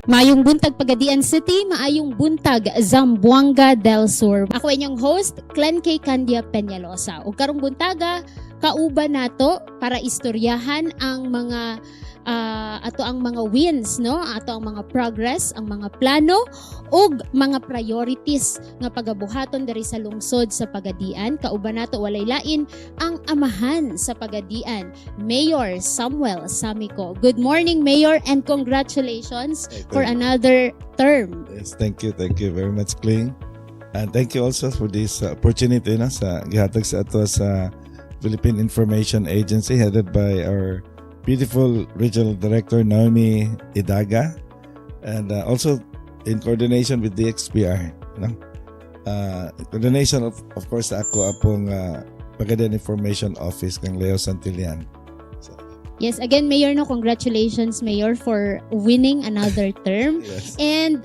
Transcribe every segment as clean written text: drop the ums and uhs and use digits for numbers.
Maayong buntag Pagadian City, maayong buntag Zamboanga del Sur. Ako inyong host, Glenn K. Candia Peñalosa. Ug karong buntaga, kauban nato para istoryahan ang mga ato ang mga wins, no? Ato ang mga progress, ang mga plano ug mga priorities nga pagabuhaton diri sa lungsod sa Pagadian. Kauban nato walay lain ang amahan sa Pagadian, Mayor Samuel Samico. Good morning, Mayor, and congratulations for another term. Yes, thank you very much, Kling. And thank you also for this opportunity na sa gihatag sa ato sa Philippine Information Agency headed by our beautiful Regional Director Naomi Idaga, and also in coordination with DXPR, no? Coordination of course sa ako apong Pagadian Information Office kang Leo Santillan. Yes, again, Mayor, no, congratulations, Mayor, for winning another term. Yes. And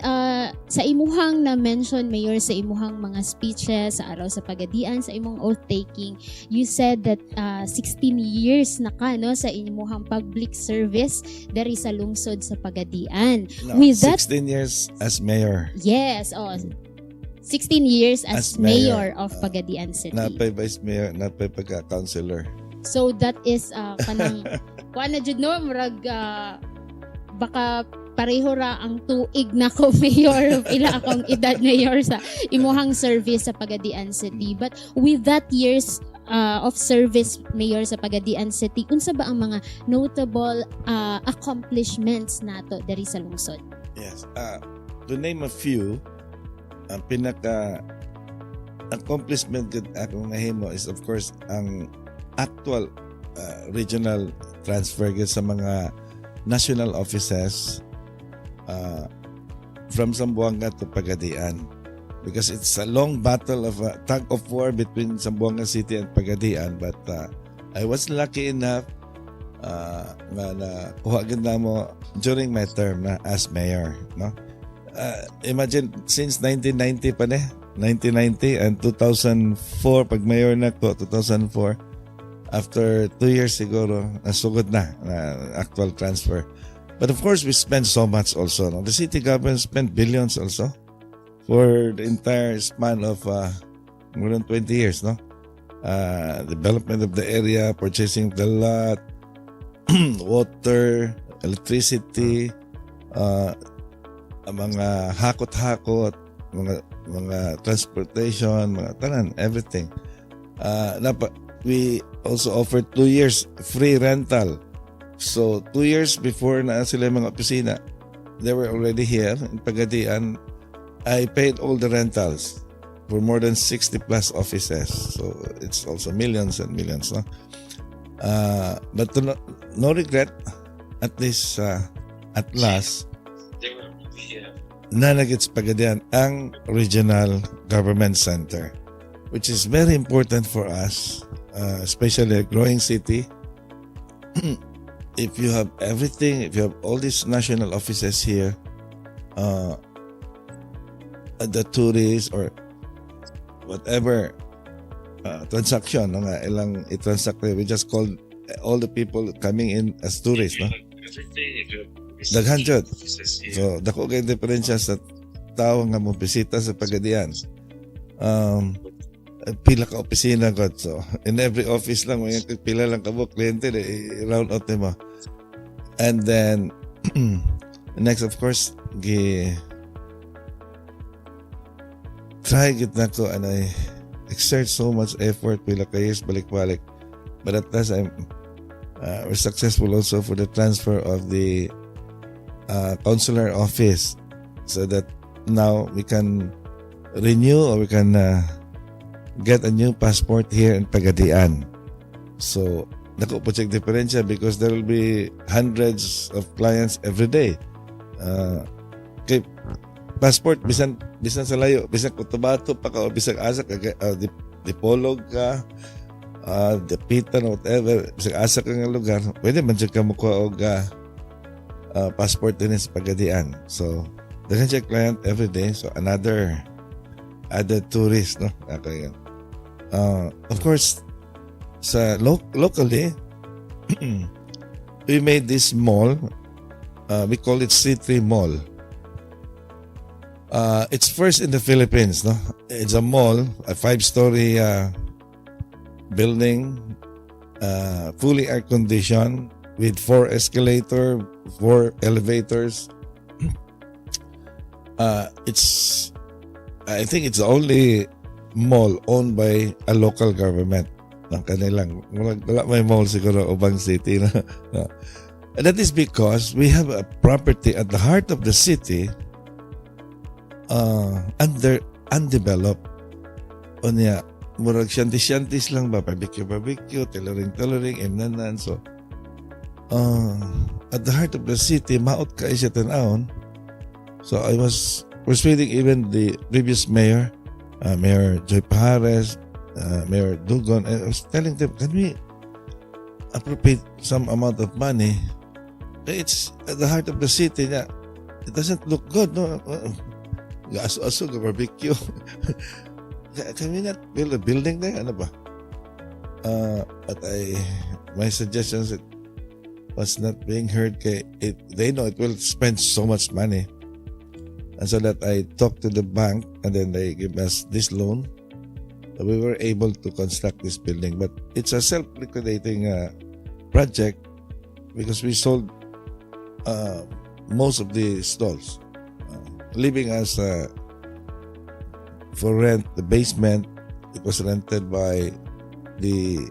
sa imuhang na-mention, Mayor, sa imuhang mga speeches sa araw sa Pagadian, sa imong oath-taking, you said that 16 years na ka, no, sa imuhang public service dari sa lungsod sa Pagadian. No, With that, 16 years as mayor. yes, 16 years as mayor of Pagadian City. Napay vice mayor, napay pagka-councilor. So that is kanang kuan na jud no murag baka pareho ra ang tuig na ko mayor ila akong edad mayor sa imuhang service sa Pagadian City. But with that years of service mayor sa Pagadian City, unsa ba ang mga notable accomplishments nato diri sa lungsod? Yes. To name a few, ang pinaka accomplishment gud akong nahimo is of course ang actual regional transfer sa mga national offices from Zamboanga to Pagadian, because it's a long battle of tug of war between Zamboanga City and Pagadian, but I was lucky enough na nakuha gid namo during my term na as mayor, no? Imagine since 1990 pa 1990 and 2004 pag mayor na ko 2004. After 2 years siguro, nasugod na actual transfer. But of course, we spend so much also. No? The city government spent billions also for the entire span of more than 20 years. No, development of the area, purchasing the lot, water, electricity, mga hakot-hakot, mga transportation, mga tanan, everything. We also offered 2 years free rental. So 2 years before na sila mga opisina, they were already here in Pagadian. I paid all the rentals for more than 60 plus offices. So it's also millions and millions. No? But no regret, at least at last, nanagits Pagadian ang Regional Government Center, which is very important for us. Especially a growing city. If you have everything, if you have all these national offices here, the tourists or whatever transaction nga ilang i-transact, we just call all the people coming in as tourists, no? Daghan jud. So dako kay diferensya sa tao nga mo bisita sa Pagadian. Pila ka opisina ko. So, in every office lang, may pila lang ka mo, kliyente, round out mo. And then, next, of course, try git na ko, and I exert so much effort, pila ka years, balik-balik. But at last, we're successful also for the transfer of the consular office, so that now we can renew or we can get a new passport here in Pagadian. So, naku po check diferensya because there will be hundreds of clients every day. Kay passport, bisan sa layo, bisan Cotabato pa ka o bisan asa ka, Dipolog ka, Dapitan, whatever, bisan asa ka nga lugar, pwede man ka makuha og passport din sa Pagadian. So, daghan siya client every day. So, another added tourist, no? Okay. Of course, locally, we made this mall. We call it C3 Mall. It's first in the Philippines, no? It's a mall, a 5-story building, fully air conditioned with 4 escalator, 4 elevators. I think it's the only mall owned by a local government ng kanilang. Wala may mall siguro ubang city na. And that is because we have a property at the heart of the city undeveloped. O niya, murag shantis lang ba, barbecue, tailoring, emnanan. So, at the heart of the city, maot ka siya tanahon. So, I was persuading even the previous mayor, Mayor Joy Pajares, Mayor Dugon, and I was telling them, can we appropriate some amount of money? It's at the heart of the city. It doesn't look good, no? Aso-aso, barbecue. Can we not build a building there? Ano ba? But my suggestions was not being heard. They know it will spend so much money. And so that I talked to the bank and then they give us this loan. So we were able to construct this building. But it's a self-liquidating project because we sold most of the stalls, leaving us for rent. The basement, it was rented by the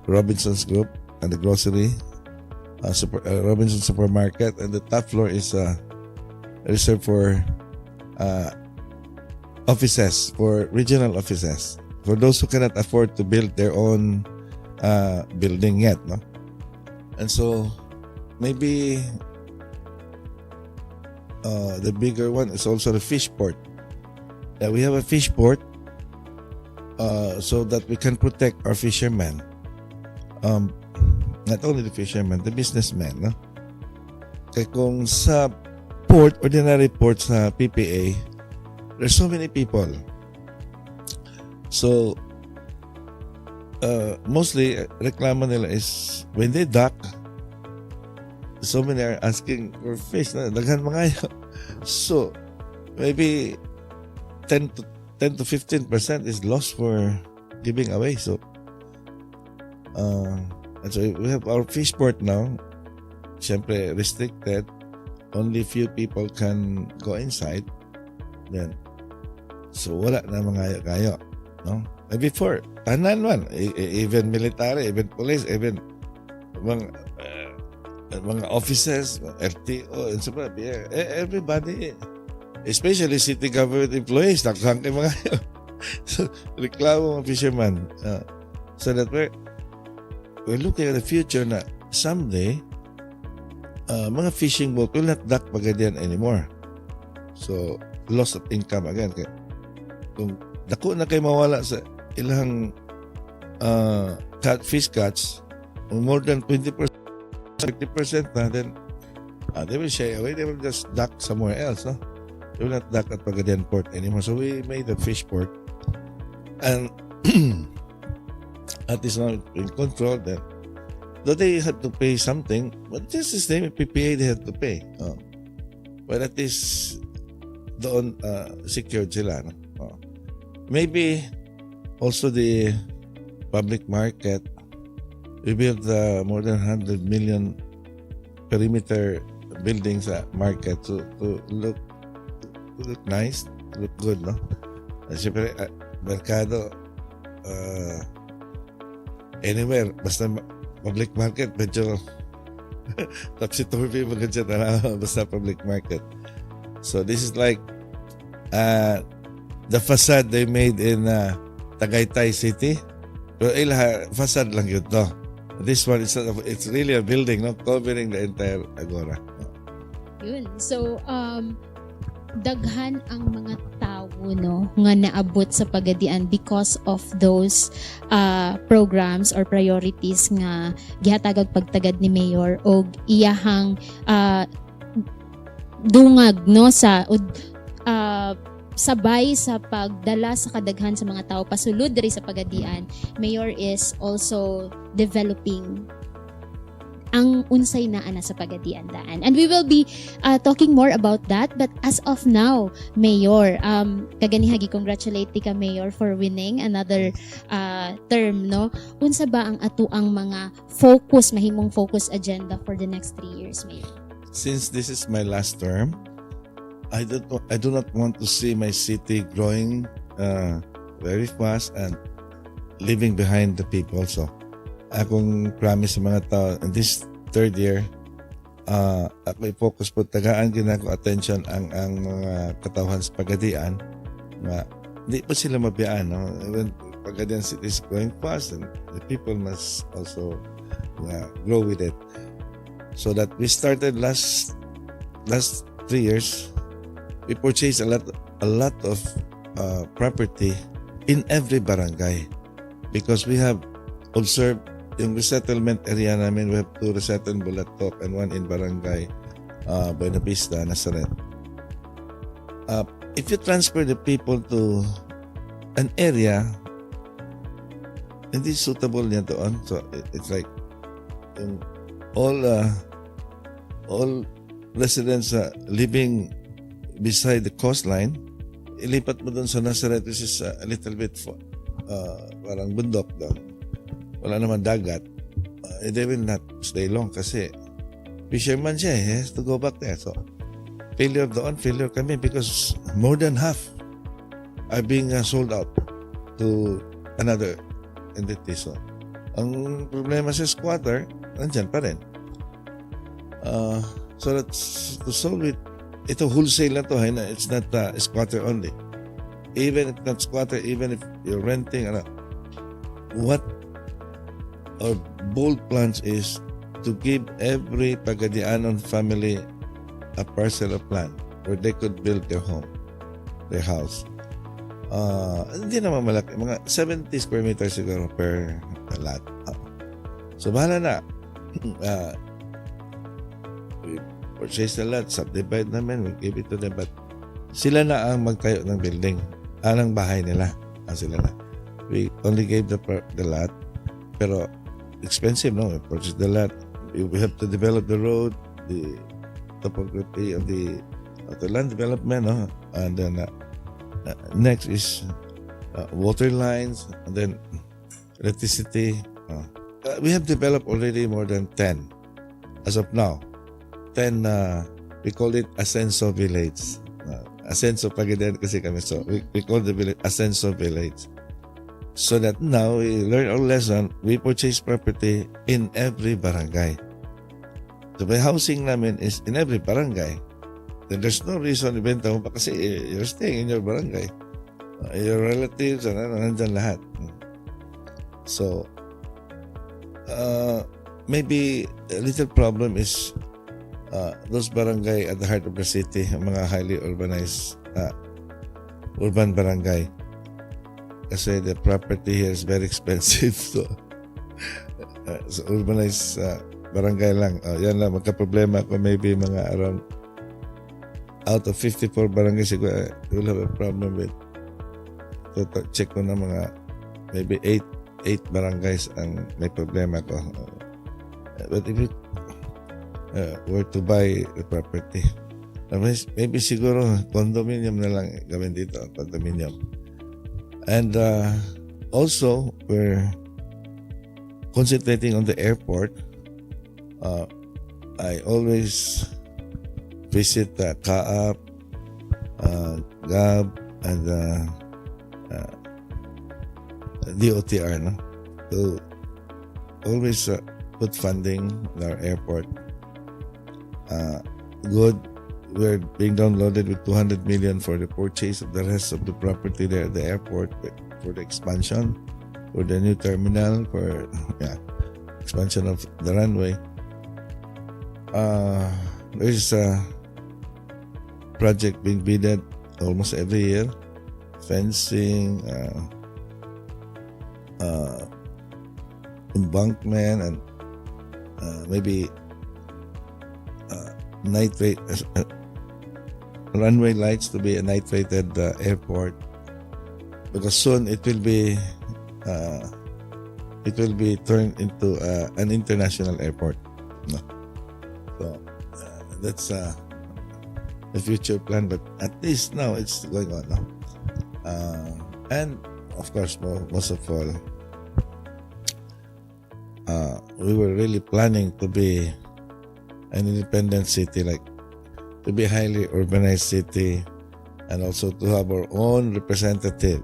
Robinsons Group and the grocery, Robinson Supermarket, and the top floor is reserved for offices, for regional offices, for those who cannot afford to build their own building yet, no? And so maybe the bigger one is also the fish port. Yeah, we have a fish port so that we can protect our fishermen. Not only the fishermen, the businessmen, no? Kaya kung sa port, ordinary port sa PPA, there's so many people. So, mostly, reklamo nila is when they dock, so many are asking for fish. Daghan mga yun. So, maybe 10 to 15% is lost for giving away. So, and so we have our fish port now, syempre restricted. Only few people can go inside. Then, so wala na mga kayo, no? And before, tanan man, even military, even police, even mga offices, LTO, and so on. Everybody, especially city government employees, taksang kay mga yun. So, reklamo mga fisherman. So that we're looking at the future na someday, mga fishing boat will not dock Pagadian anymore. So, loss of income again. Kaya, kung dako na kayo mawala sa ilang fish catch, more than 20%, 30% na, then they will shy away. They will just dock somewhere else. No? They will not dock at Pagadian Port anymore. So, we made a fish port. And at least now in control, then though they had to pay something, but just the same PPA they had to pay. But at least doon secured sila. No? Maybe also the public market. We built more than 100 million perimeter buildings sa market to look nice, look good, no? Siyempre, merkado, anywhere, basta public market, medyo topsy-turvy maganda siya basta public market. So this is like the facade they made in Tagaytay City. Pero facade lang yun, no? This one, it's really a building, no? Covering the entire Agora. Yun. So, daghan ang mga tao, no, nga naabot sa Pagadian because of those programs or priorities nga gihatagag pagtagad ni Mayor o iyahang dungag, no, sa sabay sa pagdala sa kadaghan sa mga tao pasulod diri sa Pagadian. Mayor is also developing ang unsay naa na sa pagadiandaan. And we will be talking more about that, but as of now, Mayor, kaganihagi congratulate ka Mayor for winning another term, no? Unsa ba ang atuang mga focus, mahimong focus agenda for the next 3 years, Mayor? Since this is my last term, I do not want to see my city growing very fast and leaving behind the people. So, akong promise sa mga tao, in this third year, ako i-focus po, tagaan ginako attention ang mga katawhan sa pagadian, na hindi pa sila mabiyaan. No? When pagadian city is growing fast, and the people must also grow with it. So that we started last 3 years, we purchased a lot of property in every barangay because we have observed yung resettlement area namin. We have 2 resettlement Bulatok and 1 in Barangay Buena Vista, Nazaret. If you transfer the people to an area hindi suitable niya doon, so it's like all residents living beside the coastline, ilipat mo doon sa Nazaret, which is a little bit parang bundok doon. Wala naman dagat, they will not stay long kasi fisherman siya, he has to go back there. So, failure kami because more than half are being sold out to another entity. So, ang problema sa squatter, nandyan pa rin. So, that's to solve it. Ito wholesale na to, it's not squatter only. Even if not squatter, even if you're renting, what our bold plans is to give every Pagadianon family a parcel of land where they could build their home, their house. Hindi naman malaki, mga 70 square meters siguro per lot. So bahala na. We purchase the lot, subdivide namin, we give it to them, but sila na ang magtayo ng building, ng bahay nila. Sila na. We only gave the lot, pero expensive, no? We purchased the lot. We have to develop the road, the topography of the land development, no? And then next is water lines, and then electricity. We have developed already more than 10 as of now. 10, we call it Ascenso Village. Ascenso Pagadian kasi kami, so we call the village Ascenso Village. So that now we learn our lesson, we purchase property in every barangay. So by housing namin is in every barangay. Then there's no reason ibenta mo pa kasi you're staying in your barangay. Your relatives, nandyan lahat. So, maybe a little problem is those barangay at the heart of the city, mga highly urbanized urban barangay. Kasi the property here is very expensive. So urbanized barangay lang. Yan lang, magka-problema ko. Maybe mga around out of 54 barangay siguro, we'll have a problem with. So check ko na mga maybe 8 barangays ang may problema ko. But if you were to buy the property, maybe siguro condominium na lang gawin dito, condominium. And also, we're concentrating on the airport. I always visit Kaap, GAB, and DOTR, no? To always put funding in our airport. Good. We're being downloaded with 200 million for the purchase of the rest of the property there at the airport, for the expansion, for the new terminal, for expansion of the runway. There's a project being bidded almost every year, fencing, embankment, and maybe runway lights to be a night-rated airport, because soon it will be turned into an international airport. No. So that's the future plan, but at least now it's going on. No? And of course, most of all, we were really planning to be an independent city, like to be a highly urbanized city, and also to have our own representative,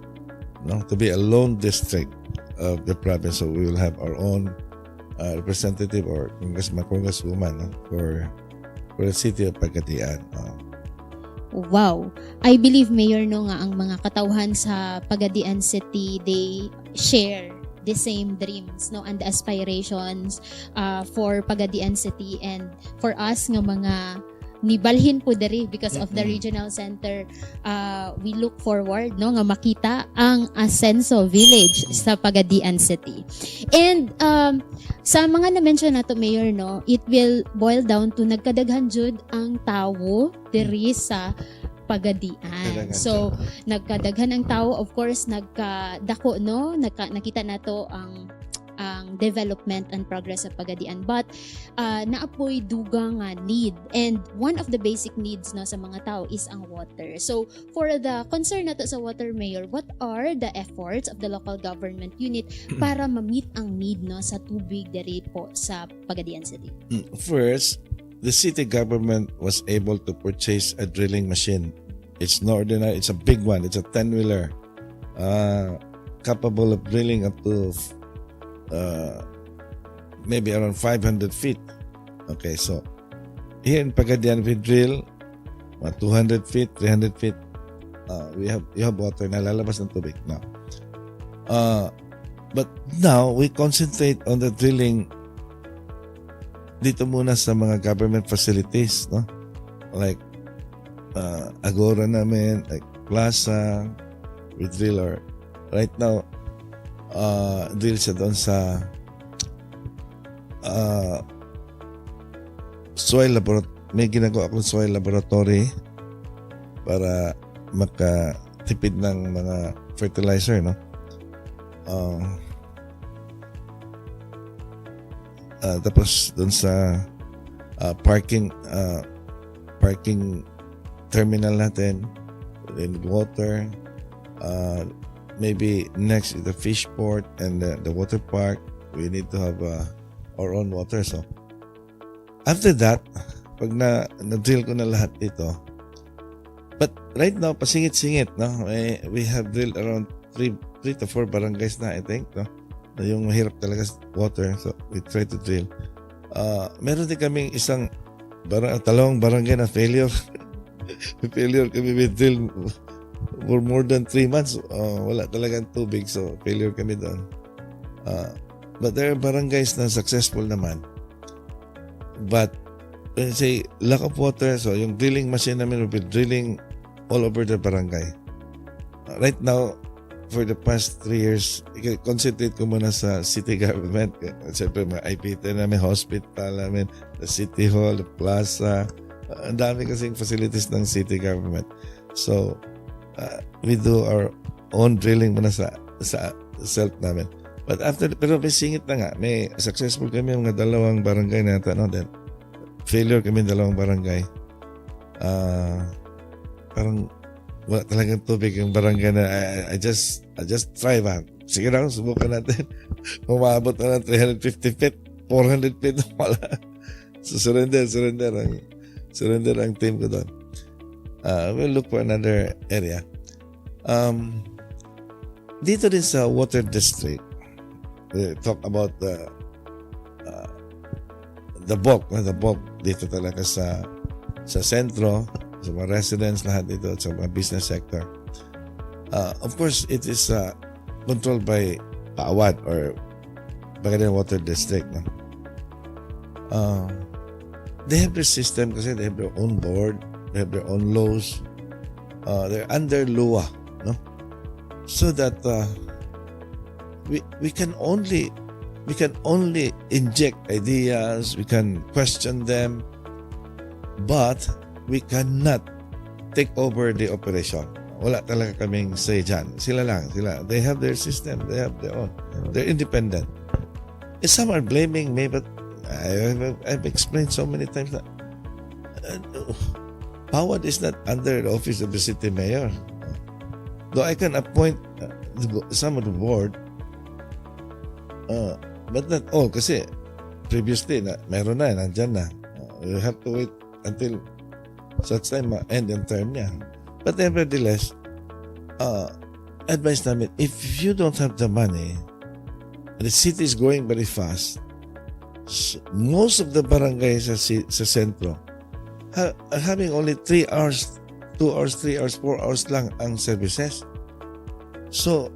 to be a lone district of the province. So we will have our own representative or congresswoman for the city of Pagadian. Wow. I believe, Mayor, no, nga ang mga katauhan sa Pagadian City, they share the same dreams, no, and aspirations for Pagadian City, and for us nga mga nibalhin po diri because of the regional center, we look forward, no, nga makita ang Asenso Village sa Pagadian City. And sa mga na-mention nato, Mayor, no, it will boil down to nagkadaghan jud ang tawo diri sa Pagadian. So nagkadaghan ang tao, of course nagkadako, no, nakita nato ang development and progress sa Pagadian, but naapoy dugang need, and one of the basic needs, no, sa mga tao is ang water. So for the concern nato sa water, Mayor, what are the efforts of the local government unit para ma-meet ang need, no, sa tubig diri po sa Pagadian City? First, the city government was able to purchase a drilling machine. It's not ordinary, it's a big one. It's a 10-wheeler capable of drilling up to maybe around 500 feet. Okay, so here in Pagadian, we drill 200 feet, 300 feet. You have water na lalabas ng tubig now. But now we concentrate on the drilling dito muna sa mga government facilities, no? Like Agora namin, like Plaza, we drill right now drill siya doon sa soil laboratory. May ginagawa akong soil laboratory para makatipid ng mga fertilizer, no? Tapos doon sa parking terminal natin, in water, maybe next is the fish port and the water park. We need to have our own water. So after that, pag na-drill ko na lahat dito, but right now pasingit-singit, no, we have drilled around 3 to 4 barangays na, I think, no, na yung mahirap talaga sa water. So we try to drill. Meron din kaming isang talawang barangay na failure. Failure kami with drill for more than 3 months. Wala talagang tubig, so failure kami doon. But there are barangays na successful naman. But when you say lack of water, so yung drilling machine namin will be drilling all over the barangay. Right now, for the past 3 years, concentrate ko muna sa city government. Siyempre, may IPT namin, hospital namin, the city hall, the plaza. Ang dami kasing facilities ng city government. So, we do our own drilling muna sa self namin. But pero may singit na nga. May successful kami mga 2 barangay na ito. No? Then, failure kami 2 barangay. Parang wala talagang tubig yung barangay na I just try ba. Sige na, subukan natin. Umabot na ng 350 feet, 400 feet. Wala. So, surrender ang team ko doon. We'll look for another area. Dito din sa water district, we talk about the bulk dito talaga sa sentro, sa mga residents lahat dito, sa mga business sector. Of course, it is controlled by PAWAD or Pagadian Water District. No? They have their system kasi they have their own board, they have their own laws. They're under LUA, no? So that we can only inject ideas, we can question them, but we cannot take over the operation. Wala talaga kaming say dyan. Sila. They have their system, they have their own. They're independent. And some are blaming me, but I've explained so many times that PAWAD is not under the office of the city mayor. Though I can appoint some of the board, but not all kasi previously meron na, nandyan na. You have to wait until such time end yung term niya. But nevertheless, advice namin, if you don't have the money, the city is growing very fast. Most of the barangays sa sentro are having only 3 hours, 2 hours, 3 hours, 4 hours lang ang services. So,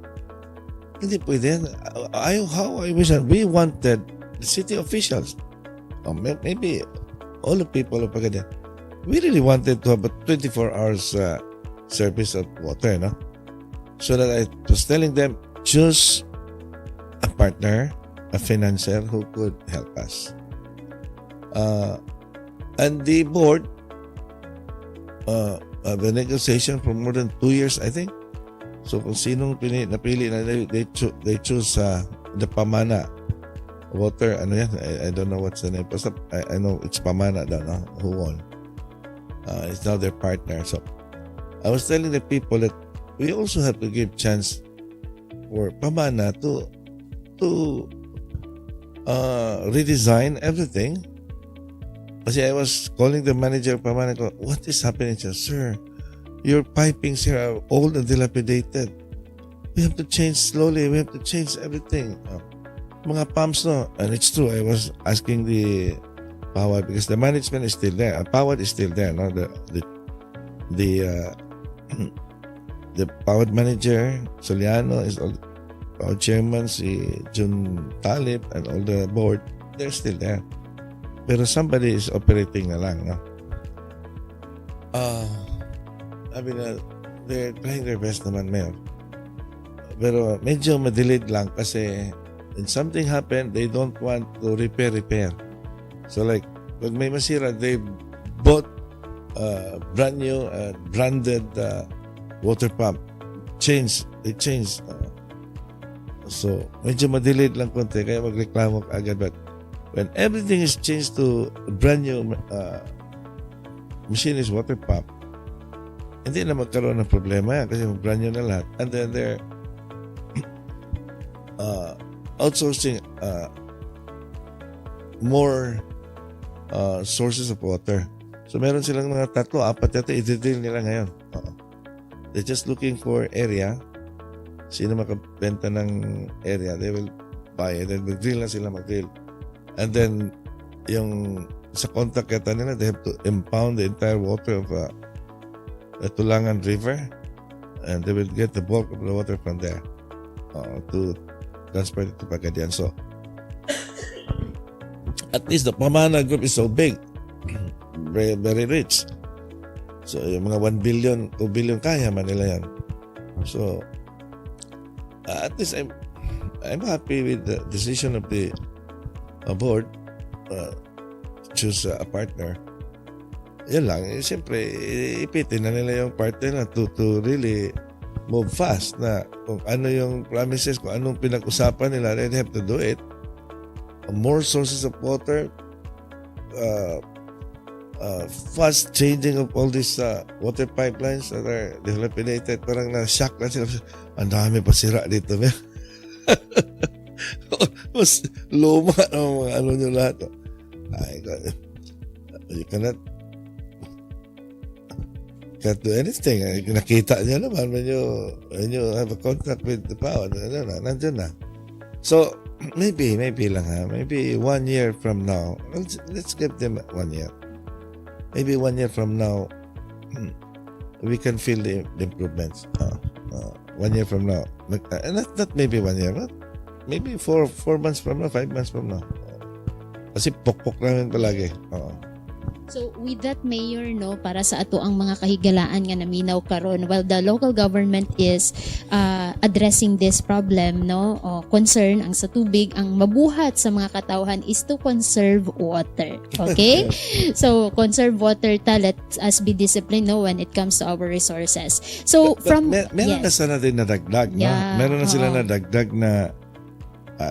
hindi pwede yan. How I wish that we wanted the city officials, maybe all the people of Pagadian, we really wanted to have a 24 hours service of water, no? So that I was telling them, choose a partner, a financier who could help us. And the board, the negotiation for more than 2 years, I think. So kung sinong napili na they choose the Pamana water, ano yan? I don't know what's the name. Basta, I know it's Pamana daw, no? Who won. It's now their partner. So I was telling the people that we also have to give chance for Pamana to redesign everything. Kasi I was calling the manager of Pamana, what is happening? Siya, sir, your pipings here are old and dilapidated. We have to change slowly. We have to change everything. Mga pumps, no? And it's true. I was asking the PAWAD because the management is still there. PAWAD is still there, no? The PAWAD manager, Soliano, is all, our chairman, si Jun Talib, and all the board, they're still there. Pero somebody is operating na lang, no? I mean, they're trying their best naman, Mayor. Pero medyo ma-delayed lang kasi when something happened, they don't want to repair. So like, pag may masira, they bought brand new, branded water pump. They changed. So, medyo ma-delayed lang konti, kaya magreklamo ka agad. But when everything is changed to brand new machine is water pump, hindi na magkaroon ng problema yan kasi brand new na lahat. And then they're outsourcing more sources of water. So meron silang mga 3-4 yata i-deal nila ngayon. They're just looking for area. Sino makabenta ng area, they will buy it. Then mag-drill na sila mag-drill. And then yung sa contact yata nila, they have to impound the entire water of Tulangan River, and they will get the bulk of the water from there to transfer it to Pagadian. So at least the Pamana group is so big, very, very rich. So yung mga 1 billion, 2 billion kaya man nila yan. So at least I'm happy with the decision of the board choose a partner. Yan lang. Siyempre, ipitin na nila yung partner na to really move fast na kung ano yung promises, kung anong pinag-usapan nila, they have to do it. More sources of water, fast changing of all these water pipelines that are dilapidated. Parang na-shock na sila. Ang dami pa sira dito. Mas luma ng mga ano nyo lahat. Ay, you cannot do anything. Nakita niya naman when you have a contract with the power. Nandiyan na. So, maybe lang ha. Maybe 1 year from now. Let's give them 1 year. Maybe 1 year from now, we can feel the improvements. 1 year from now. Not maybe 1 year, but maybe 4 months from now, 5 months from now. Kasi pokpok namin palagi. So with that, Mayor, no, para sa ato ang mga kahigalaan nga naminaw karon, while the local government is addressing this problem, no, concern ang sa tubig, ang mabuhat sa mga katawhan is to conserve water. Okay? So conserve water let us be disciplined, no, when it comes to our resources. So meron na sana din na dagdag, no? Yeah, meron na sila na dagdag na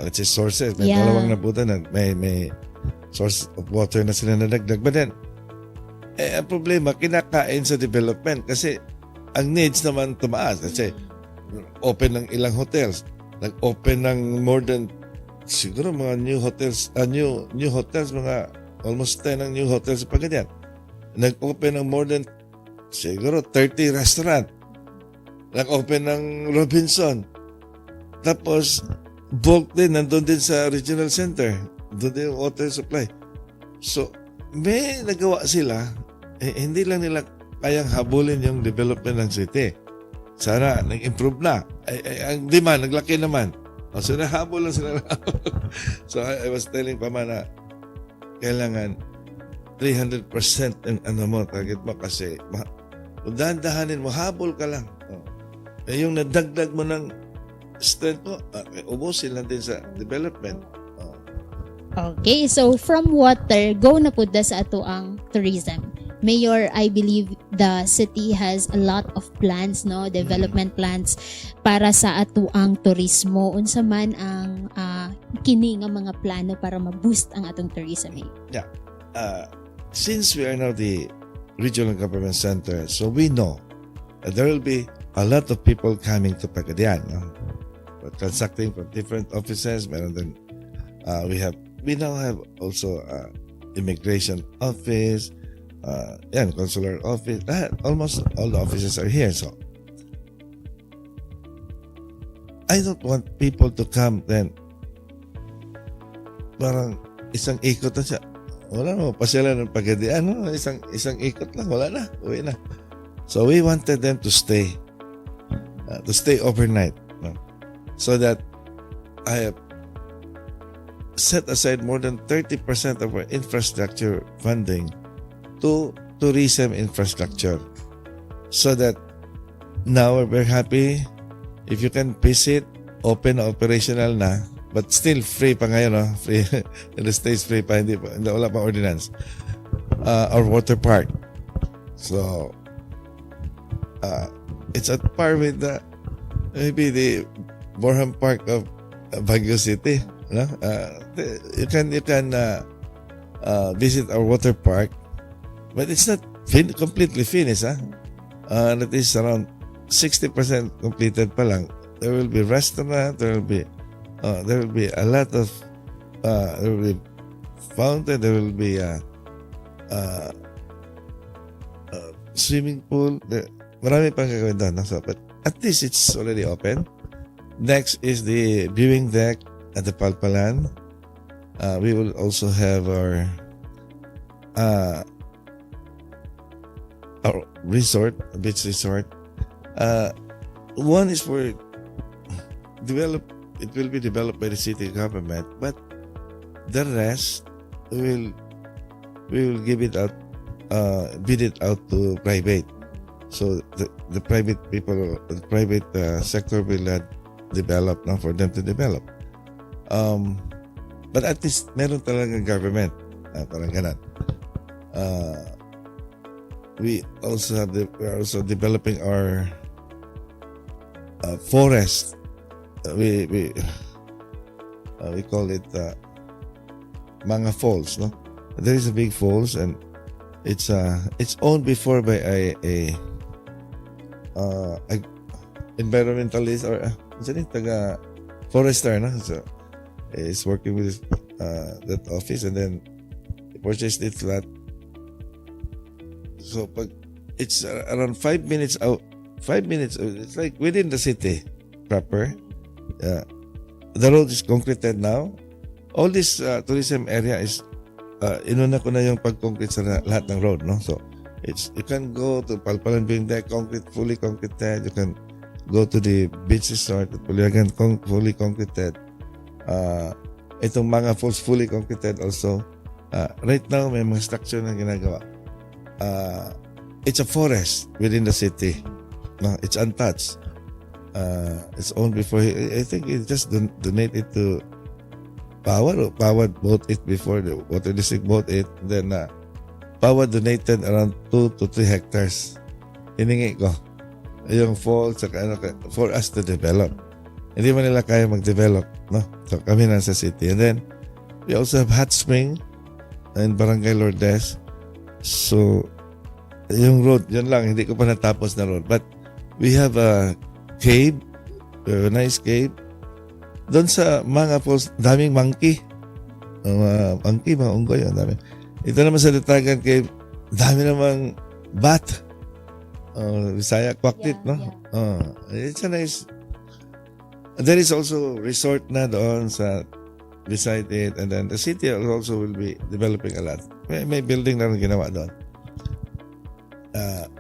let's say sources. May dalawang nabutan na may source of water na sila nadagdag. But then, ang problema, kinakain sa development kasi ang needs naman tumaas. Kasi open ng ilang hotels. Nag-open ng more than siguro mga new hotels, mga almost 10 ang new hotels pa ganyan. Nag-open ng more than siguro 30 restaurant. Nag-open ng Robinson. Tapos, bulk din, nandun din sa regional center. Doon din yung water supply. So, may nagawa sila, hindi lang nila kayang habulin yung development ng city. Sana, nag-improve na. Ang demand, naglaki naman. So, nahabol lang sila. So, I was telling pa man na kailangan 300% ang target mo kasi kung dahan-dahanin mo, habol ka lang. Yung nadagdag mo ng strength mo, ubusin lang din sa development. Okay, so from water, go na po da sa ato ang tourism. Mayor, I believe the city has a lot of plans, no, development plans para sa ato ang turismo. Unsa man ang kini nga mga plano para ma-boost ang atong tourism? Yeah. Since we are now the regional government center, so we know that there will be a lot of people coming to Pagadian, no? Transacting from different offices. Meron din, we now have also immigration office, consular office. Almost all the offices are here. So I don't want people to come then parang isang ikot na siya. Wala na, pasyalan ng Pagadian. No? Isang ikot lang, wala na, uwi na. So we wanted them to stay overnight. No? So that I have set aside more than 30% of our infrastructure funding to tourism infrastructure. So that now we're very happy if you can visit, open na operational na, but still free pa ngayon, no? Free. The stays free pa, hindi wala pa ordinance. Our water park. So, it's at par with maybe the Borham Park of Baguio City. No? You can visit our water park, but it's not completely finished. That is around 60% completed pa lang. There will be restaurant. There will be a lot of there will be fountain. There will be swimming pool. Marami pang gagawin doon. So, but at least it's already open. Next is the viewing deck at the Palpalan. We will also have our resort, beach resort. One is for it will be developed by the city government, but the rest we will give it out, bid it out to private. So the private people, the private sector will develop now for them to develop. But at least meron talagang government, parang ganun. We are also developing our forest. We call it Mga Falls, no? There is a big falls, and it's owned before by a environmentalist or taga forester, no? So is working with that office, and then he purchased it flat. So pag it's around 5 minutes out, 5 minutes, it's like within the city proper. The road is concreted now. All this tourism area is inuna ko na yung pag-concrete sa lahat ng road, no? So you can go to Palpalan being there, fully concreted. You can go to the beach resort at Puliagan, fully concreted. Itong Mga Falls, fully concreted also. Right now, may mga structure na ginagawa. It's a forest within the city. No, it's untouched. It's owned before. I think he just donated to Power. Power bought it before. The Water District bought it. Then Power donated around 2 to 3 hectares. Hiningi ko yung falls for us to develop. Hindi man nila kaya mag-develop, no? So kami nasa city. And then we also have hot spring in Barangay Lourdes. So, yung road, yun lang, hindi ko pa natapos na road. But we have a cave, a nice cave. Doon sa mga falls, daming monkey. Monkey, mga unggoy, ang dami. Ito naman sa Datagan Cave, dami namang bat. Bisaya, kwaktit, no? It's a nice. There is also resort na doon sa beside it, and then the city also will be developing a lot. May building na rin ginawa doon.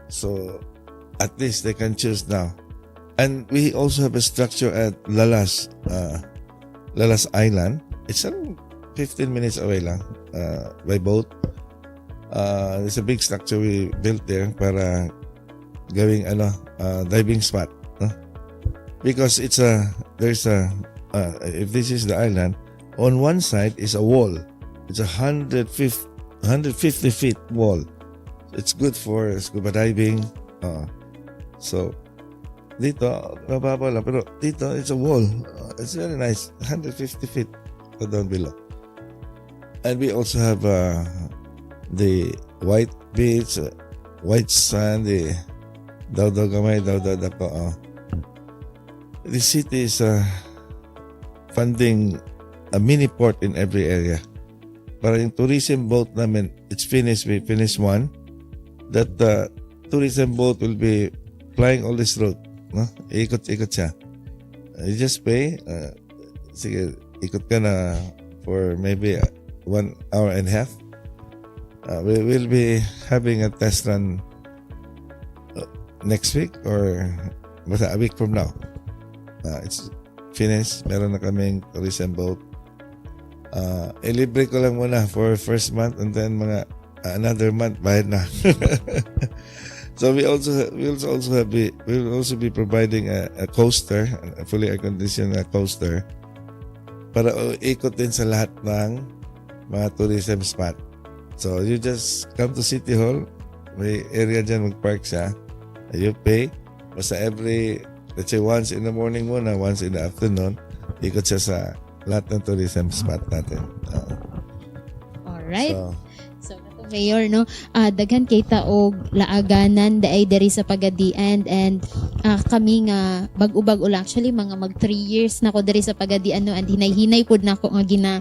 So at least they can choose now. And we also have a structure at Lalas Island. It's 15 minutes away lang by boat. There's a big structure we built there para gawing diving spot. Because if this is the island, on one side is a wall. It's 150 feet wall. It's good for scuba diving. So dito mababa lang, pero dito it's a wall. It's very nice. 150 feet down below. And we also have the white beach, white sand, the daw gamay, daw dako. The city is funding a mini port in every area. Para yung tourism boat namin, it's finished. We finished one. That tourism boat will be flying all this road. No? Ikot-ikot siya. You just pay. Sige, ikot ka na for maybe 1 hour and a half. We will be having a test run next week or basta a week from now. It's finished. Meron na kaming tourism boat. Ilibre ko lang muna for first month, and then mga another month bayad na. So we will also be providing a coaster, a fully air conditioned coaster, para ikot din sa lahat ng mga tourism spot. So you just come to City Hall, may area dyan, mag-park siya, you pay, basta let's say once in the morning muna, once in the afternoon, ikot siya sa lahat ng tourism spot natin. Alright. So Mayor, no, daghan kita og laaganan daay diri sa Pagadian, and kami nga bag-ubag ula, actually mga mag 3 years na ko diri sa Pagadian, no, and hinay-hinay pud nako nga gina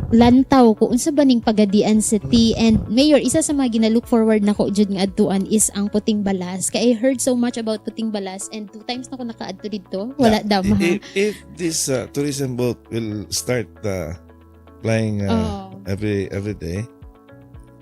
lantaw ko unsa ba ning Pagadian City. And Mayor, isa sa mga gina-look forward nako jud nga adtuan is ang Puting Balas. Kay I heard so much about Puting Balas, and 2 times na ko nakaadto dito. Wala daw if this tourism boat will start flying every day,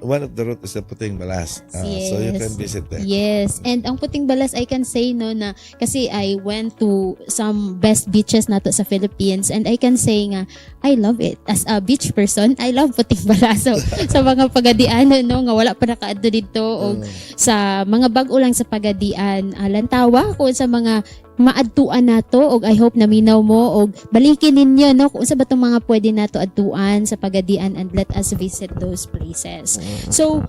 one of the routes is the Puting Balas. Yes. So you can visit there. Yes. And ang Puting Balas, I can say, no, na kasi I went to some best beaches nato sa Philippines, and I can say nga, I love it. As a beach person, I love Puting Balas. So, sa mga Pagadian, no, nga wala pa nakaadto dito, o sa mga bag-o lang sa Pagadian, lantawa ko sa mga maadtuan nato, og I hope naminaw mo, og balikin ninyo, no, kung sa ba itong mga pwede nato adtuan sa Pagadian, and let us visit those places. So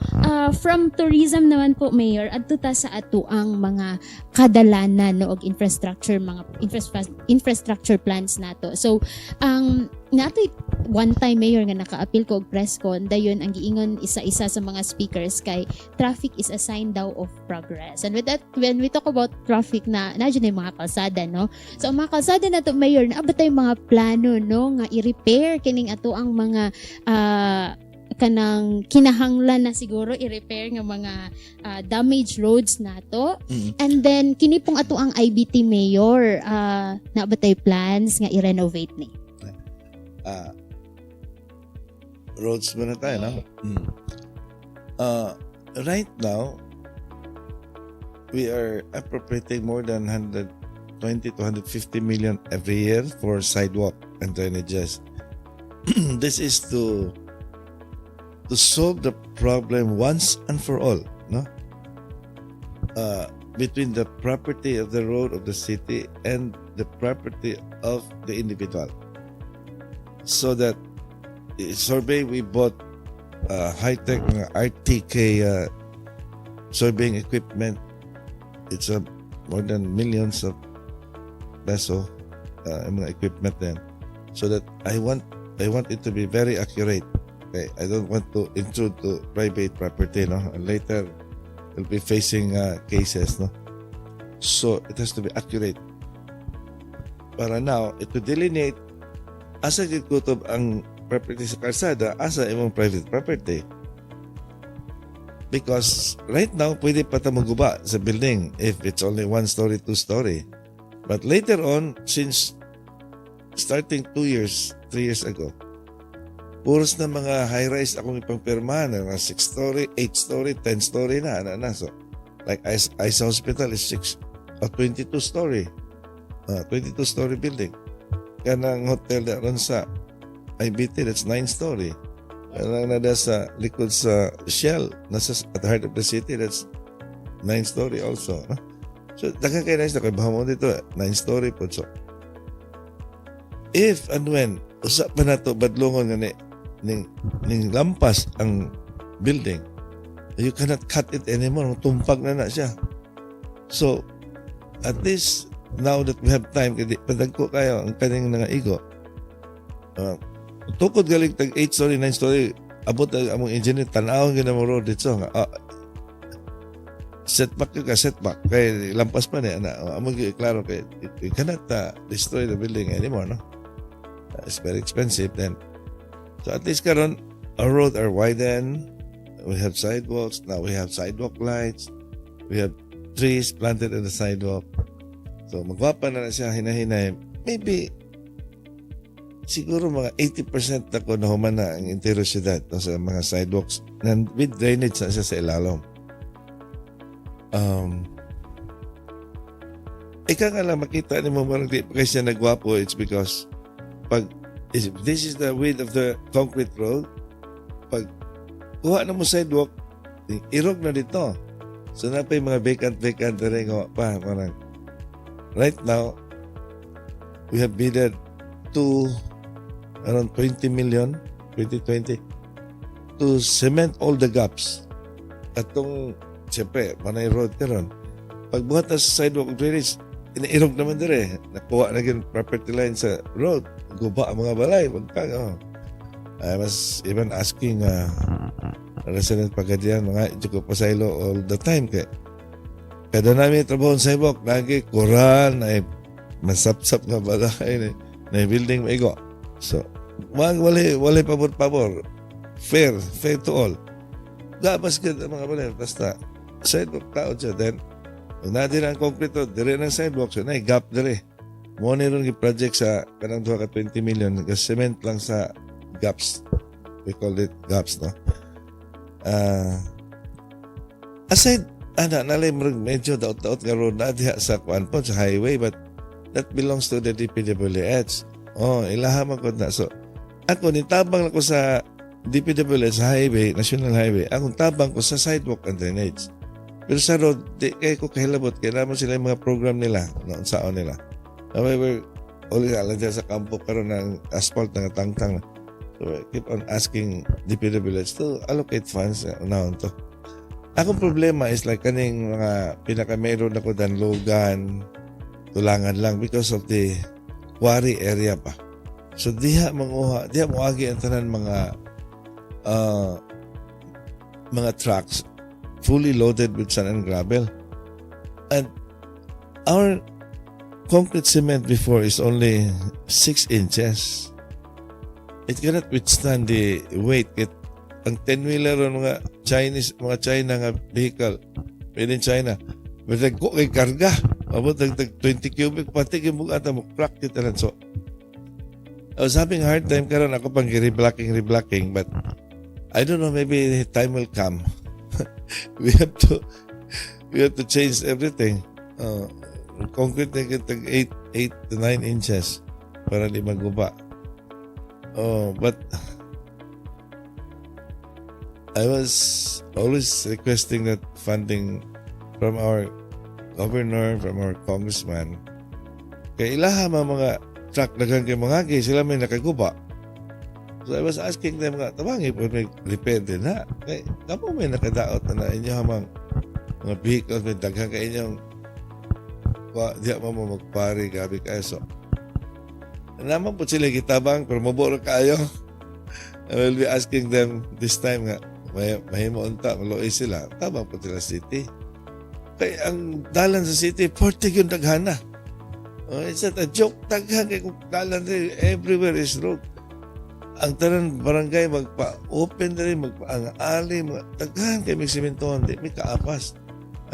from tourism naman po, Mayor, adto ta sa atuang mga kadalanan, no, og infrastructure, mga infrastructure plans nato. So ang nato one time, Mayor, nga naka-appeal ko og press con, dayon ang giingon isa-isa sa mga speakers kay traffic is a sign daw of progress. And with that, when we talk about traffic, na dyan yung mga kalsada, no? So ang mga kalsada na to, Mayor, naabot tayong mga plano, no, nga i-repair kining ato ang mga kanang kinahanglan na siguro i-repair nga mga damaged roads nato. And then kini pong ato ang IBT, Mayor, naabot tayo plans nga i-renovate ni. Roads muna tayo, no? Right now, we are appropriating more than 120 to 150 million every year for sidewalk and drainages. This is to solve the problem once and for all, no? Between the property of the road of the city and the property of the individual. So that survey, we bought high-tech RTK surveying equipment. It's more than millions of peso mga equipment then. So that I want I want it to be very accurate. Okay, I don't want to intrude to private property, no? And later, we'll be facing cases, no? So, it has to be accurate. Para now, ito delineate asa gid kutob ang property sa kalsada, asa imong private property. Because right now, pwede pa ta maguba sa building if it's only 1 story, 2 story. But later on, since starting 2 years, 3 years ago, puros na mga high-rise akong ipangpirmahan na 6 story, 8 story, 10 story na. So, like ICE Hospital is 22 story. 22 story building. Kanang hotel na ron sa IBT, that's 9 story. Kanang nada sa likod sa Shell, nasa at the heart of the city, that's 9 story also. No? So, daghang kayo na kay bahamon dito, 9 story po. So, if and when, usap pa na ito, badlungon nga ning lampas ang building, you cannot cut it anymore. Tumpag na siya. So, at least, now that we have time, kasi padagko kayo, ang kaning nga igo, tukod galing tag 8 story, 9 story, abot ang among engineer, tanawang gina mo road dito, setback ka, setback. Kaya lampas pa niya. Among klaro kay you cannot destroy the building anymore, no? It's very expensive then. So at least karon, our road are widened. We have sidewalks. Now we have sidewalk lights. We have trees planted in the sidewalk. So magwapa na siya, hinahinay. Maybe siguro mga 80% na ko nahuman na ang interior syudad, no, sa mga sidewalks with drainage na siya sa ilalom. Ika nga lang makita ni mo marang di pa kayo siya nagwapo, it's because if this is the width of the concrete road, pag kuha na mo sidewalk, irog na dito. So na pa yung mga vacant na rin pa. Parang, right now, we have bidded to around 20 million, 2020, to cement all the gaps. At itong, siyempre, Manay Road ka ron. Pagbuhat na sa sidewalk drainage, inairog naman dire. Nakuha na yung property line sa road. Guba ang mga balay. I was even asking resident Pagadian, mga Juko Pasaylo all the time. Kada namin trabaho sa sidewalk, lagi kuran, ay masapsap nga balay, na building maigo. So, wala pabor-pabor. Fair to all. Gabas ka mga balay. Basta, sidewalk tao siya. Then, pag natin ang concrete road, dire ng sidewalk, so na gap dire. Mo ni ron yung project sa kanang 20 million, nag-cement lang sa gaps. We call it gaps, no? Aside, nalay medyo daot-daot nga road na diha sa kuan po, sa highway, but that belongs to the DPWH. Ilahaman ko na. So, ako, nitabang ako sa DPWH, sa highway, national highway. Akong tabang ko sa sidewalk and drainage. Pero sa road, di kayo ko kahilabot. Kailangan sila yung mga program nila, noon saan nila. However, uli ka lang dyan sa kampo, pero ng asphalt na tangtang. So, I keep on asking DPWH to allocate funds na to. Akong problema is like kaning mga pinaka-meron ako Danlogan, Tulangan lang because of the quarry area pa. So, diha muagi ang tanan mga trucks fully loaded with sand and gravel. And our concrete cement before is only 6 inches. It cannot withstand the weight. Ang 10-wheeler mga China nga vehicle made in China, but nagko kay karga. Abot nag 20 cubic, pati yung mga ata mo crack kita lang. So, I was having a hard time karon ako pang reblocking, but I don't know, maybe time will come. we have to change everything. Concrete na kitag 8 to 9 inches para di maguba. But I was always requesting that funding from our governor, from our congressman. Kaya ilaha mga truck dagang kay mga sila may nakaguba. So I was asking them nga, tabangi po may repair din ha. Kaya kapo may nakadaot na inyo hamang mga vehicles, may daghang kayo inyong diya mo magpari, gabi kayo. So, naman po sila gitabang pero maburo kayo. I will be asking them this time nga, mahimo unta, maluoy sila. Tabang po sila city. Kaya ang dalan sa city, 40 yung daghana. Oh, it's not a joke. Daghan kay kung dalan rin, everywhere is road. Ang tanan barangay magpa-open na rin, magpa-ali, daghan kay may simentohan, di may kaapas.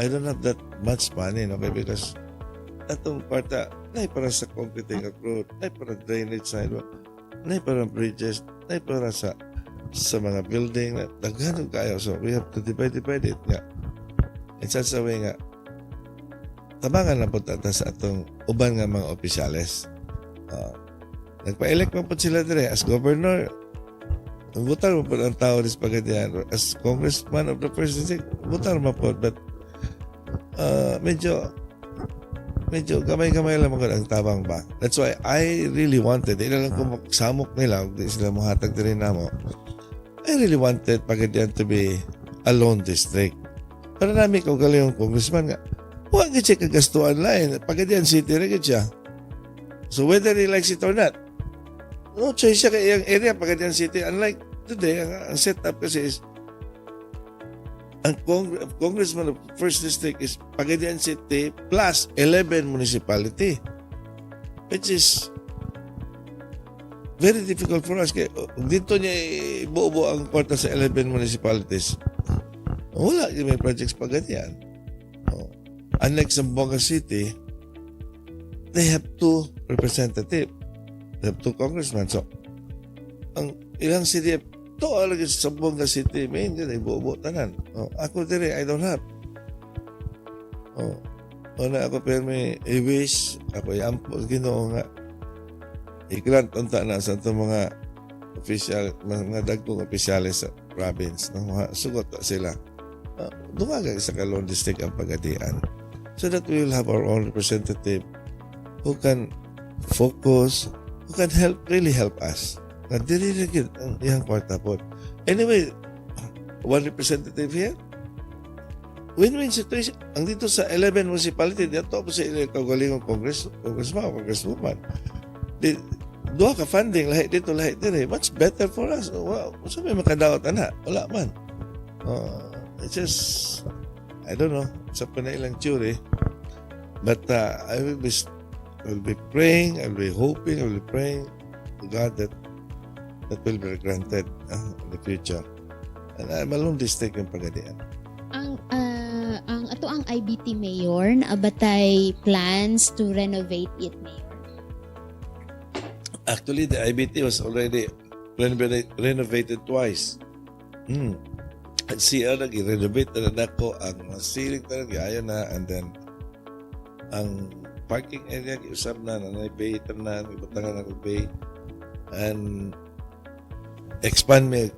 I don't have that much money, okay, because atong parta, nay para sa concreting of road, nay para drainage sidewalk, nay para bridges, nay para sa mga building, daghan kayo. So we have to divide it nga. In such a way nga, tabangan na po tata sa atong uban nga mga opisyales. Nagpa-elect man po sila dire as governor. Butar mo po ang tao ni Spagadian. As congressman of the presidency, butar mo po. But medyo gamay-gamay lang mga ang tabang ba. That's why I really wanted, ila lang kung magsamok nila, hindi sila mahatag din na mo. I really wanted Pagadian to be a lone district. Para namin kung galing yung congressman nga, huwag siya kagastuan lang. Pagadian City rin siya. So whether he likes it or not, no choice siya kaya yung area Pagadian City. Unlike today, ang setup kasi is ang congressman of first district is Pagadian City plus 11 municipality, which is very difficult for us. Kaya dito niya ibuo ang kwarta sa 11 municipalities. Wala yung may projects Pagadian. Unlike Zamboanga City, they have 2 representatives. They have 2 congressmen. So, ang ilang city, ito alagay sa Zamboanga City, may hindi na ibuo tanan. Ako dire, I don't have. Na ako pero may i-wish, ako i-ampo, ginoo nga. I-grant unta na sa itong mga official, mga dagkong opisyalis sa province. Sugot sila. Dumaga sa Calon District ang Pagadian so that we will have our own representative who can focus, who can really help us. Nadiririgid ang iyang kwarta po. Anyway, 1 representative here, win-win situation. Ang dito sa 11 municipality, dito po sa ilang kaugalingong congressman, congresswoman. Duha ka funding, lahat dito, lahat dito. Much better for us. Wow, so may makadaot na. Wala man. It's just, I don't know, sa panailang theory. But I will be praying, I will be hoping, I will be praying to God that will be granted in the future. And malong district yung Pagadian. Ang ato ang IBT mayor naabatay plans to renovate it, mayor. Actually, the IBT was already renovated twice. At CR nag-renovate na ako, ang ceiling talaga ayaw na, and then ang parking area giusab na bay tanan, ibutangan ng bay, and expand me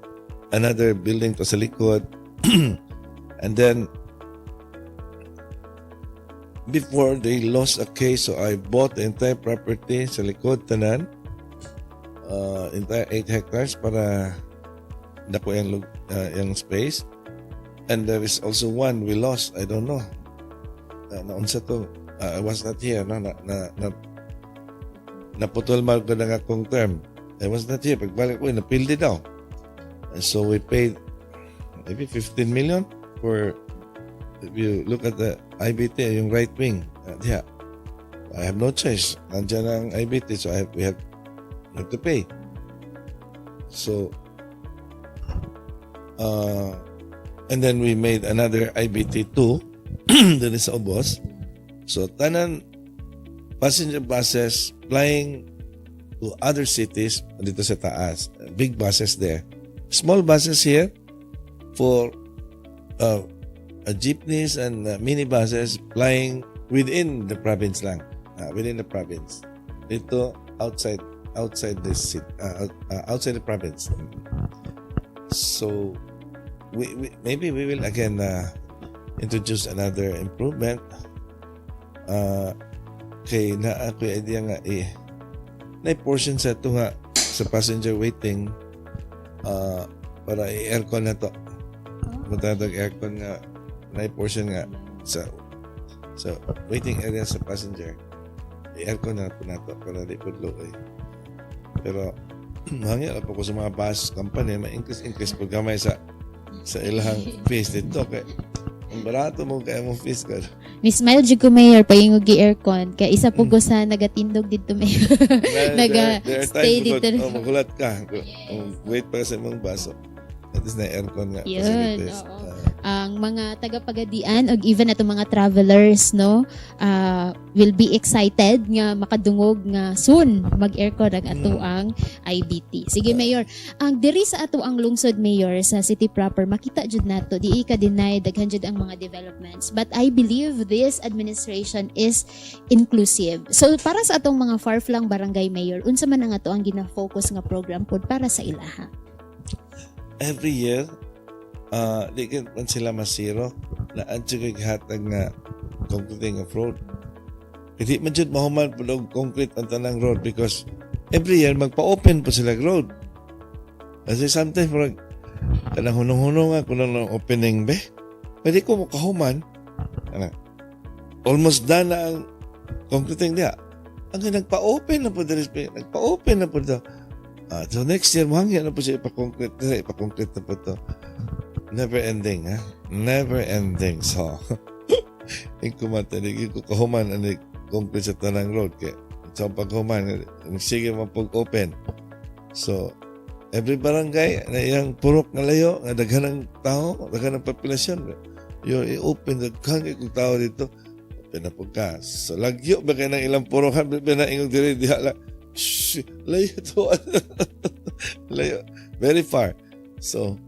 another building to sa likod. And then before they lost a case, so I bought the entire property sa likod tanan, entire 8 hectares para dako yung space. And there is also one we lost, I don't know naunsa to, I was not here, naputol man ko ng akong term. I was not here, pagbalik ko napildi daw, and so we paid maybe 15 million for, if you look at the IBT, yung right wing, yeah, I have no choice, nandiyan ang IBT, so we have to pay. So and then we made another IBT2 dun sa Obos. So tanan passenger buses flying to other cities dito sa taas. Big buses there. Small buses here for jeepneys and mini buses flying within the province lang. Within the province. Dito outside the city, outside the province. So maybe we will again introduce another improvement. Kay na ako idea nga na portion sa ito nga sa passenger waiting para i-aircon na to. Matatag aircon nga na portion nga sa waiting area sa passenger. I-aircon na to para di pudlo Pero hangin na po ko sa mga bus company, ma-increase po gamay sa ilahang fees dito. Kaya ang barato mo kaya mong fees ka. Miss Smile jud ko mayor paingugi aircon kay isa po ko sa nagatindog dito mayor. There are Stay times dito. po magulat ka. Wait pa sa imong baso. At least na aircon nga. Yun, facilities. oo. Ang mga taga-pagadian o even atong mga travelers no will be excited nga makadungog nga soon mag-aircon ang atuang IBT. Sige Mayor, ang diri sa atuang lungsod Mayor sa city proper makita jud nato di ka deny daghan jud ang mga developments, but I believe this administration is inclusive. So para sa atong mga far-flung barangay Mayor, unsa man ang atuang gina-focus nga program pod para sa ilaha? Every year, di man sila masiro na adyo kay hatag nga concreting of road. Hindi man dyan mahuman po og concrete ang tanang road because every year magpa-open po sila road. Kasi sometimes parang kanang hunong-hunong nga kung ng opening be. Pwede ko makahuman. Almost done na ang concreting diya. Ang nagpa-open na po dito. Nagpa-open na po dito. So next year, mahangyan na po siya ipa-concrete na po ito. Never ending, ha? Never ending. So, yung kumatanig, yung kahuman, ano, concrete sa tanang road. Kaya, sa paghuman, sige mo pag-open. So, every barangay, na yung purok na layo, na daghan ng tao, daghan ng populasyon, yung i-open, daghan yung tao dito, open na po ka. So, lagyo, ba kayo ng ilang purokan, binaingog diri, diha lang, shh, layo to, layo, very far. So,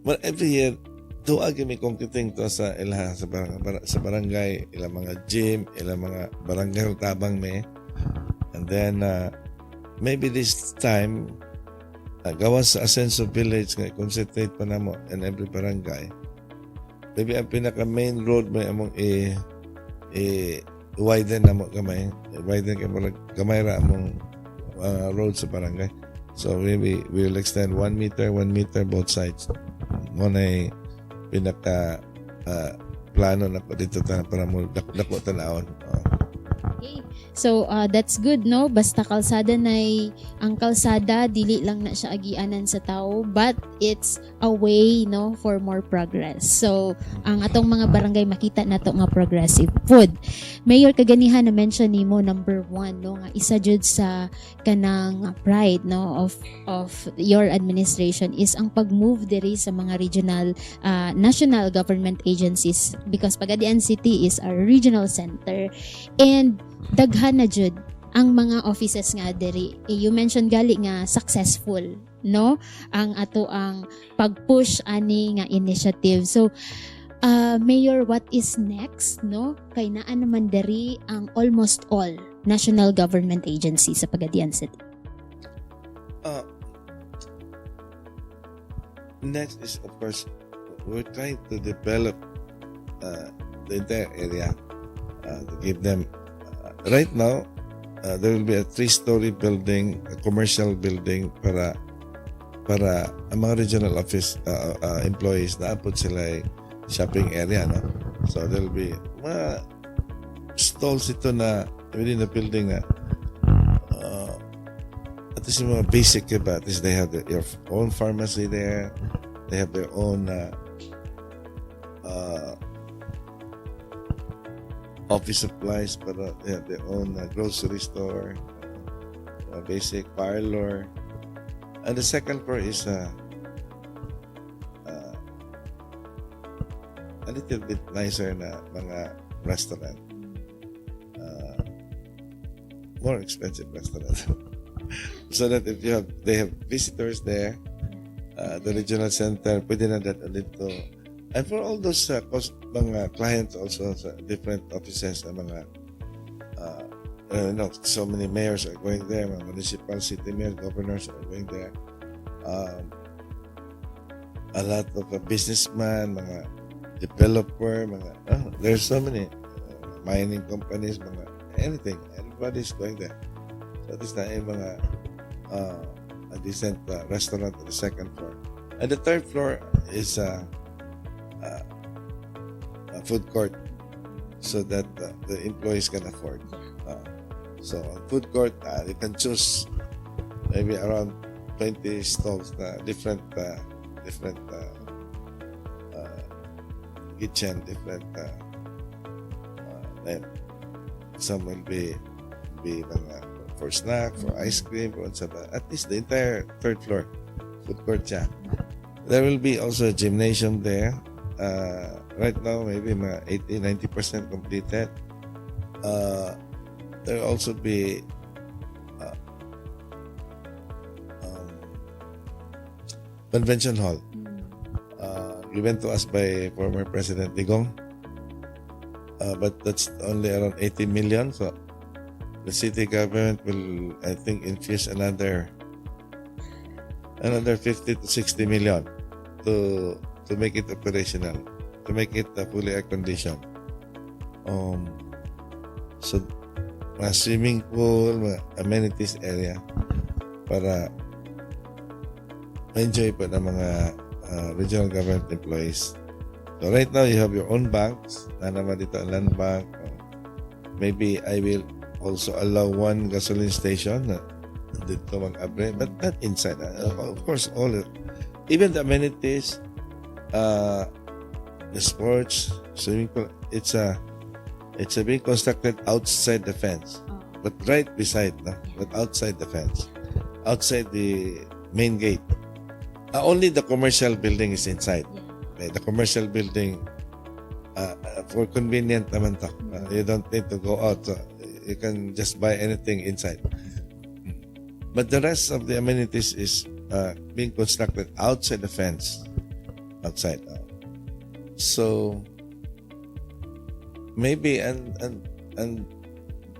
but every year, tuwag may concreting to sa ilaha sa barangay, ilang mga gym, ilang mga barangay tabang may. And then, maybe this time, gawas sa Asenso Village, nga concentrate pa na mo in every barangay. Maybe ang pinaka-main road may among widen na mo kamay. Widen ka mo kamay ra among road sa barangay. So maybe we will extend 1 meter both sides. Muna pinaka plano na po dito para mo dako tanawon. Okay. So that's good no, basta kalsada nay ang kalsada dili lang na siya agianan sa tao, but it's a way no for more progress. So ang atong mga barangay makita nato nga progressive food. Mayor, kaganihan na mention nimo number 1 no nga isa jud sa kanang pride no of your administration is ang pag-move diri sa mga regional national government agencies, because Pagadian City is our regional center and daghan na jud ang mga offices nga diri. You mentioned gali nga successful no ang ato ang pag-push ani nga initiative. So Mayor, what is next no kay naa naman diri ang almost all national government agencies sa Pagadian City? Next is of course we're trying to develop the entire area to give them right now, there will be a 3-story building, a commercial building para ang mga regional office employees na apod sila shopping area, no? So there will be mga stalls ito na within the building na at least yung mga basic, but at least they have your own pharmacy there, they have their own office supplies, pero they have their own grocery store, basic parlor. And the second floor is a little bit nicer na mga restaurant. More expensive restaurant. So that if they have visitors there, the regional center, pwede na dito. And for all those mga clients also sa different offices na mga so many mayors are going there, mga municipal city mayors, governors are going there. A lot of businessmen, mga developer, there's so many mining companies, mga anything, everybody's going there. So this na yung mga a decent restaurant on the second floor. And the third floor is a food court so that the employees can afford. So, food court, you can choose maybe around 20 stalls na different kitchen, different then some will be mga for snack, for ice cream, for at least the entire third floor food court siya. There will be also a gymnasium there. Right now, maybe mga 80-90% completed. There will also be convention hall given to us by former President Digong. But that's only around 80 million. So the city government will, I think, infuse another 50 to 60 million to make it operational, to make it fully air conditioned. So mga swimming pool, mga amenities area para enjoy pa ng mga regional government employees. So right now, you have your own banks. Na naman dito ang land bank. Maybe I will also allow one gasoline station na dito mag-abre, but not inside. Of course, even the amenities, the sports, swimming pool, it's being constructed outside the fence, but right beside, but outside the fence, outside the main gate. Only the commercial building is inside. The commercial building, for convenient naman to. You don't need to go out. So you can just buy anything inside. But the rest of the amenities is being constructed outside the fence. Outside. So maybe and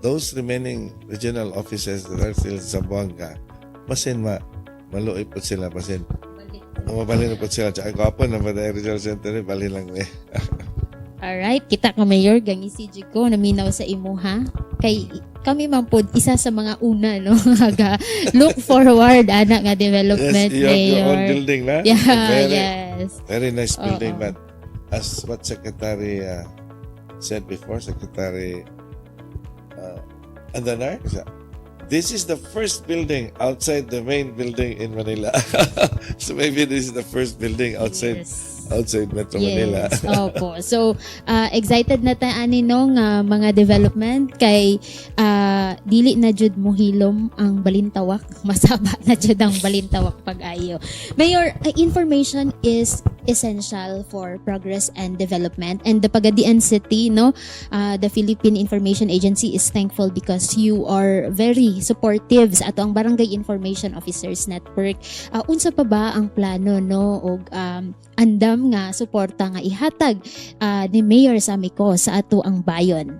those remaining regional offices that are still sa Zamboanga, masin maluoy po sila, masin mabali na po sila. Tsaka kapon na ba regional center, bali lang eh. Alright, kita ka Mayor, gangi si Jico, naminaw sa imo ha. Kay kami man po, isa sa mga una, no? Look forward, anak nga development, yes, you have your own Mayor. building na. Yeah, yes. Very nice building, but as what Secretary said before, Secretary Andanar, this is the first building outside the main building in Manila. So maybe this is the first building outside Metro Manila. Yes, opo. So, excited na taan ninong mga development kay dili na jud mohilom ang balintawak. Masaba na jud ang balintawak pag-ayo. Mayor, information is essential for progress and development. And the Pagadian City, no, the Philippine Information Agency is thankful because you are very supportive sa ato ang Barangay Information Officers Network. Unsa pa ba ang plano, no, og andam nga suporta nga ihatag ni Mayor Samico sa ato ang bayon?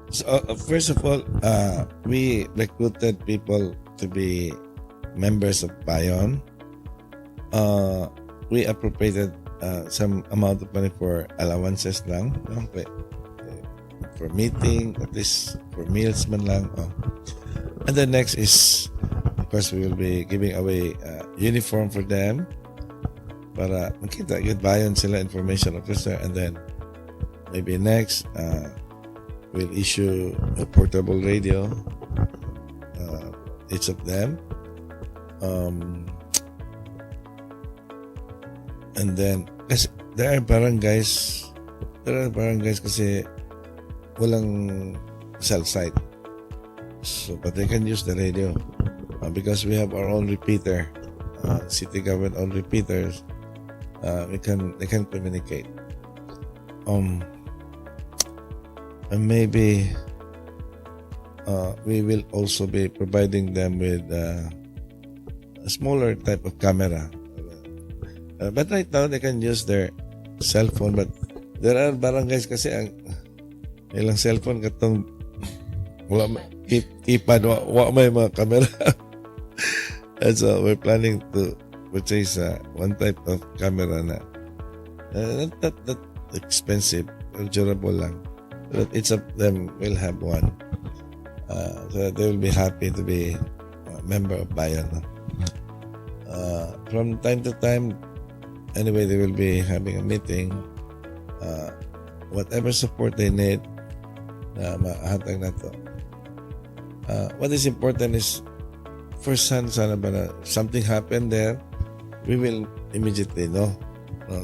So, first of all, we recruited people to be members of Bayon. We appropriated some amount of money for allowances lang, no? For meeting, at least for meals man lang. And the next is, of course, we will be giving away uniform for them para makita yun Bayon sila information officer. And then maybe next, we'll issue a portable radio, each of them. And then, kasi there are barangays kasi walang cell site. So, but they can use the radio because we have our own repeater, city government own repeaters. They can communicate. And maybe we will also be providing them with a smaller type of camera. But right now, they can use their cell phone. But there are barangays kasi ang ilang cellphone katong wala keypad, wala may mga camera. And so we're planning to purchase one type of camera na not that expensive, durable lang. But each of them will have one. So they will be happy to be a member of Bayan. From time to time, anyway, they will be having a meeting. Whatever support they need, mahatag na to. What is important is first hand, sana ba na something happened there, we will immediately know.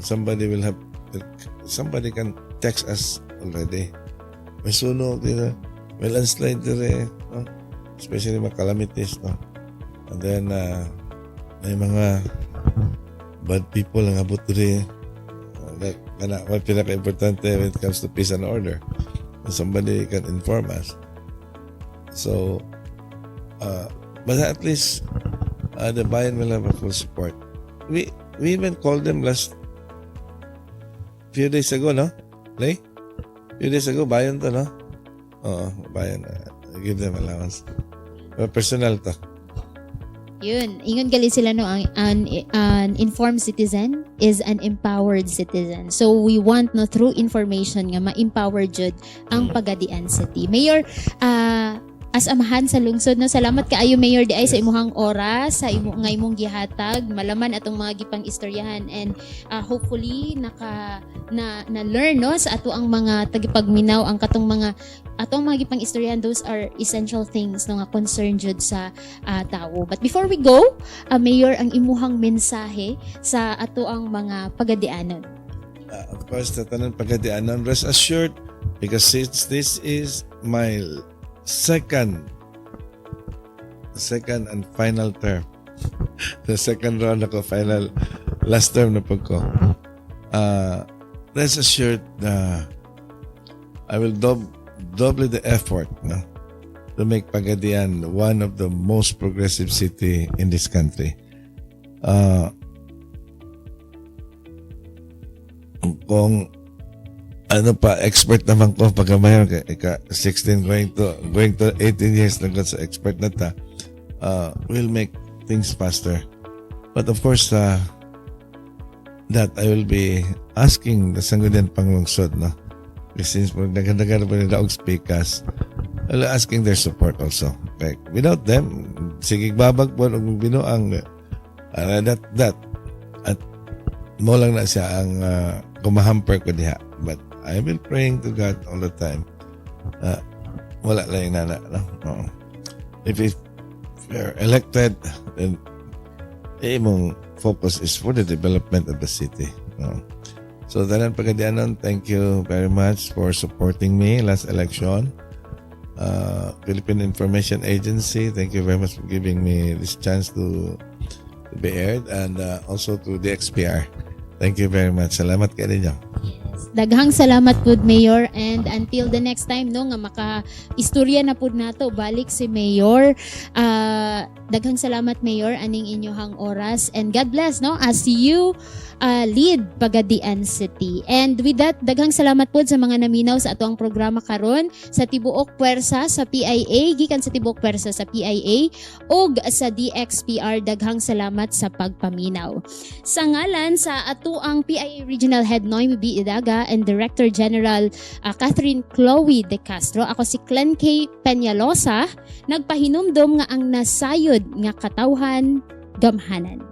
Somebody can text us already. May sunog dito, may landslide dito, no? Especially mga calamities, no? And then, may mga bad people ang abot dito. What pinaka-importante when it comes to peace and order. Somebody can inform us. So, but at least the bayan will have a full support. We even called them last few days ago, no? Lay? Few days ago, bayan to, no? Oo, bayan. Give them allowance. Personal to. Yun, ingon gali sila no, an informed citizen is an empowered citizen. So we want no through information nga ma-empower jud ang Pagadian City. Mayor, as amahan sa lungsod, no, salamat kaayo Mayor di ay sa imuhang oras, sa imong gihatag, malaman atong mga gipang istoryahan, and hopefully na learn no sa ato ang mga tagipagminaw ang katong mga gipang istoryahan. Those are essential things no nga concern jud sa tao. But before we go, Mayor, ang imuhang mensahe sa ato ang mga Pagadianon. Of course, sa tanan Pagadianon, rest assured, because since this is my second and final term, the second round ako, last term na po ko, rest assured na I will double the effort, no, to make Pagadian one of the most progressive city in this country. Kung ano pa, expert naman ko pag mayor, 16 going to 18 years na ko sa expert na ta, will make things faster. But of course, that I will be asking the Sangguniang Panglungsod, no? Since naganda-ganda pa nila og speakers, I'll asking their support also. Like, without them, sige babag po og binuang that at mo lang na siya ang kumahamper ko diha. But I've been praying to God all the time. Wala lang yung nana. No? If you're elected, then mong focus is for the development of the city. No? So, Tanan Pagadianon, thank you very much for supporting me last election. Philippine Information Agency, thank you very much for giving me this chance to be aired, and also to the XPR. Thank you very much. Salamat kayo ninyo. Daghang salamat pud Mayor, and until the next time no nga maka-istorya na pud nato balik si Mayor. Daghang salamat Mayor aning inyohang oras, and God bless no as you lead Pagadian City. And with that, daghang salamat pud sa mga naminaw sa atoang programa karon sa tibuok pwersa sa PIA, gikan sa tibuok pwersa sa PIA ug sa DXPR. Daghang salamat sa pagpaminaw. Sa ngalan sa atuang PIA Regional Head Noemi B. Idaga and Director General Catherine Chloe De Castro, ako si Clen K. Peñalosa, nagpahinumdom nga ang nasayod nga katawhan gamhanan.